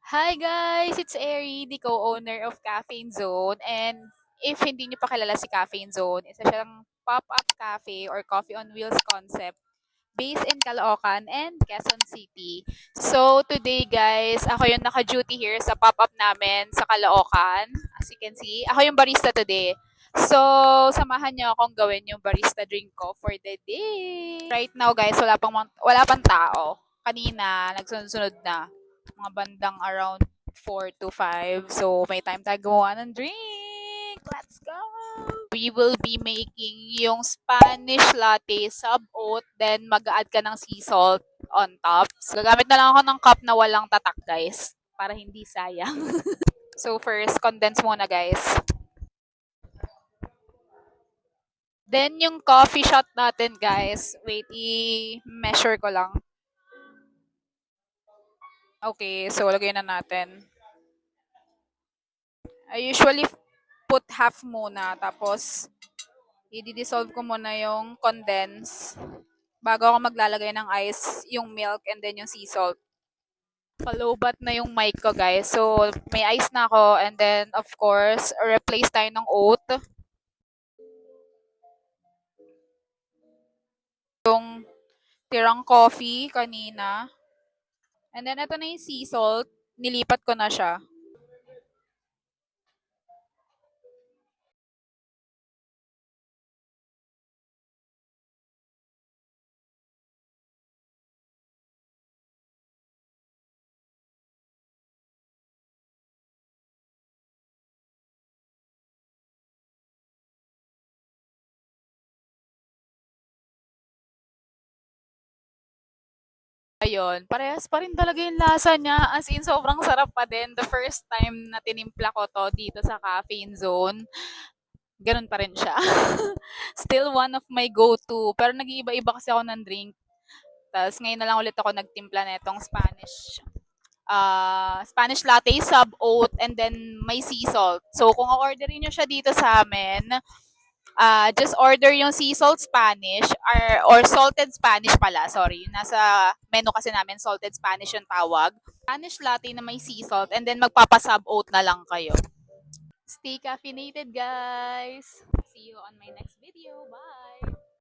Hi guys! It's Eri, the co-owner of Caffeine Zone. And if hindi nyo pa kilala si Caffeine Zone, isa siyang pop-up cafe or coffee on wheels concept based in Caloocan and Quezon City. So today guys, ako yung naka-duty here sa pop-up namin sa Caloocan. As you can see, ako yung barista today. So, samahan niyo akong gawin yung barista drink ko for the day. Right now guys, wala pang tao. Kanina, nagsunod-sunod na mga bandang around 4 to 5. So, may time tayo gumawa ng drink. Let's go! We will be making yung Spanish latte sub-oat, then mag-add ka ng sea salt on top. So, gagamit na lang ako ng cup na walang tatak, guys, para hindi sayang. So, first, condense muna, guys. Then, yung coffee shot natin, guys. Wait, i-measure ko lang. Okay, so lagay na natin. I usually put half muna, tapos i-dissolve ko muna yung condense bago ako maglalagay ng ice, yung milk, and then yung sea salt. Palobat na yung mic ko, guys. So, may ice na ako, and then, of course, replace tayo ng oat. Yung tirang coffee kanina. And then, ito na yung sea salt. Nilipat ko na siya. Ayun, parehas pa rin talaga yung lasa niya. As in, sobrang sarap pa din. The first time na tinimpla ko to dito sa Caffeine Zone, ganun pa rin siya. Still one of my go-to. Pero nag-iiba-iba kasi ako ng drink. Tapos ngayon na lang ulit ako nagtimpla na itong Spanish latte, sub oat, and then may sea salt. So kung o-orderin nyo siya dito sa amin, just order yung sea salt Spanish or salted Spanish pala, sorry. Nasa menu kasi namin salted Spanish yung tawag. Spanish latte na may sea salt, and then magpapa-sub oat na lang kayo. Stay caffeinated, guys. See you on my next video. Bye.